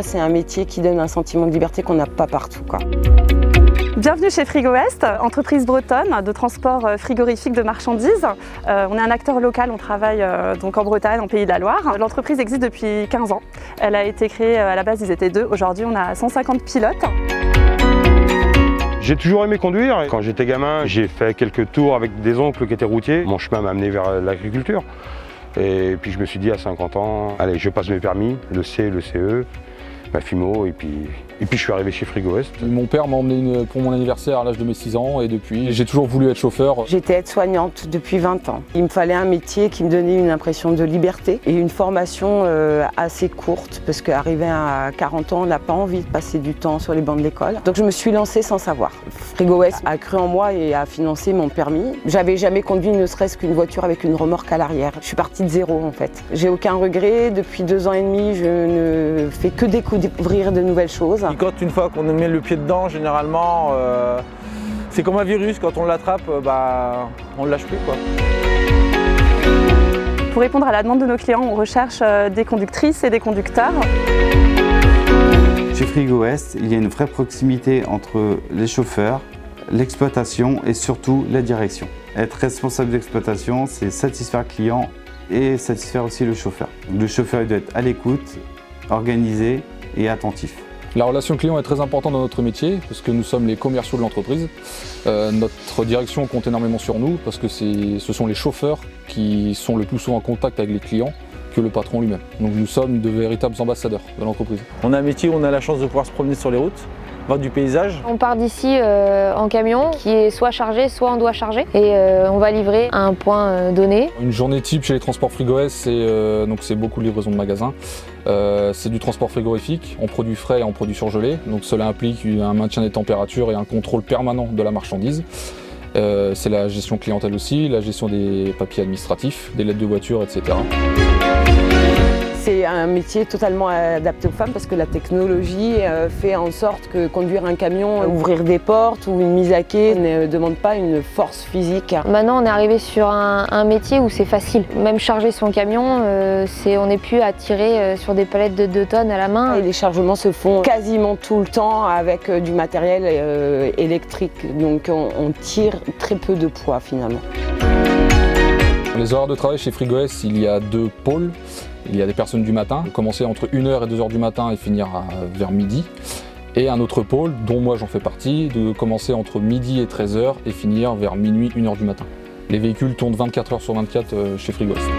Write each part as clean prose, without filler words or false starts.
moi, c'est un métier qui donne un sentiment de liberté qu'on n'a pas partout, quoi. Bienvenue chez Frigo Est, entreprise bretonne de transport frigorifique de marchandises. On est un acteur local, on travaille donc en Bretagne, en Pays de la Loire. L'entreprise existe depuis 15 ans. Elle a été créée, à la base ils étaient 2, aujourd'hui on a 150 pilotes. J'ai toujours aimé conduire. Quand j'étais gamin, j'ai fait quelques tours avec des oncles qui étaient routiers. Mon chemin m'a amené vers l'agriculture. Et puis je me suis dit à 50 ans, allez, je passe mes permis, le C, le CE, ma FIMO, et puis je suis arrivé chez Frigo Est. Mon père m'a emmené pour mon anniversaire à l'âge de mes 6 ans et depuis, j'ai toujours voulu être chauffeur. J'étais aide-soignante depuis 20 ans. Il me fallait un métier qui me donnait une impression de liberté et une formation assez courte parce qu'arrivé à 40 ans, on n'a pas envie de passer du temps sur les bancs de l'école. Donc je me suis lancée sans savoir. Frigo Est a cru en moi et a financé mon permis. J'avais jamais conduit ne serait-ce qu'une voiture avec une remorque à l'arrière. Je suis partie de zéro en fait. J'ai aucun regret. Depuis 2 ans et demi, je ne fais que découvrir de nouvelles choses. Quand une fois qu'on met le pied dedans, généralement, c'est comme un virus, quand on l'attrape, on ne lâche plus, quoi. Pour répondre à la demande de nos clients, on recherche des conductrices et des conducteurs. Chez Frigo Est, il y a une vraie proximité entre les chauffeurs, l'exploitation et surtout la direction. Être responsable d'exploitation, c'est satisfaire le client et satisfaire aussi le chauffeur. Le chauffeur doit être à l'écoute, organisé et attentif. La relation client est très importante dans notre métier parce que nous sommes les commerciaux de l'entreprise. Notre direction compte énormément sur nous parce que ce sont les chauffeurs qui sont le plus souvent en contact avec les clients que le patron lui-même. Donc nous sommes de véritables ambassadeurs de l'entreprise. On a un métier où on a la chance de pouvoir se promener sur les routes, voir du paysage. On part d'ici en camion qui est soit chargé, soit on doit charger et on va livrer à un point donné. Une journée type chez les transports Frigo Est, c'est beaucoup de livraison de magasins. C'est du transport frigorifique en produits frais et en produits surgelés. Donc cela implique un maintien des températures et un contrôle permanent de la marchandise. C'est la gestion clientèle aussi, la gestion des papiers administratifs, des lettres de voiture, etc. C'est un métier totalement adapté aux femmes parce que la technologie fait en sorte que conduire un camion, ouvrir des portes ou une mise à quai ne demande pas une force physique. Maintenant on est arrivé sur un métier où c'est facile. Même charger son camion, on n'est plus à tirer sur des palettes de 2 tonnes à la main. Et les chargements se font quasiment tout le temps avec du matériel électrique. Donc on tire très peu de poids finalement. Les horaires de travail chez Frigo Est, il y a 2 pôles. Il y a des personnes du matin, commencer entre 1h et 2h du matin et finir vers midi. Et un autre pôle, dont moi j'en fais partie, de commencer entre midi et 13h et finir vers minuit, 1h du matin. Les véhicules tournent 24h sur 24 chez Frigo Est.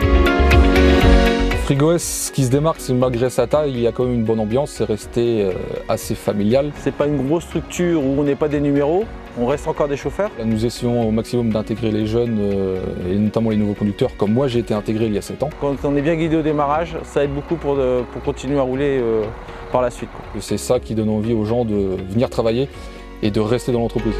Frigo Est, ce qui se démarque, c'est malgré sa taille, il y a quand même une bonne ambiance, c'est resté assez familial. C'est pas une grosse structure où on n'est pas des numéros, on reste encore des chauffeurs. Nous essayons au maximum d'intégrer les jeunes et notamment les nouveaux conducteurs, comme moi j'ai été intégré il y a 7 ans. Quand on est bien guidé au démarrage, ça aide beaucoup pour continuer à rouler par la suite. C'est ça qui donne envie aux gens de venir travailler et de rester dans l'entreprise.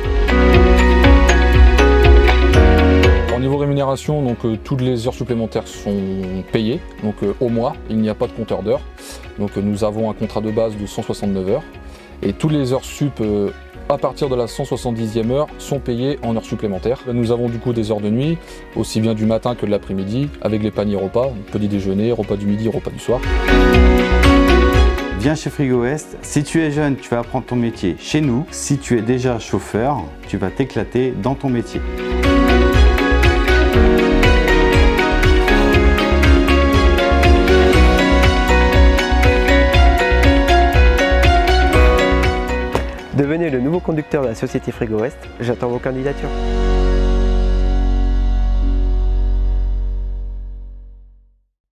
Au niveau rémunération, donc, toutes les heures supplémentaires sont payées, donc, au mois, il n'y a pas de compteur d'heures. Donc, nous avons un contrat de base de 169 heures et toutes les heures sup à partir de la 170e heure sont payées en heures supplémentaires. Nous avons du coup des heures de nuit, aussi bien du matin que de l'après-midi, avec les paniers repas, petit déjeuner, repas du midi, repas du soir. Viens chez Frigo Est. Si tu es jeune, tu vas apprendre ton métier chez nous. Si tu es déjà chauffeur, tu vas t'éclater dans ton métier. Devenez le nouveau conducteur de la société Frigo Est. J'attends vos candidatures.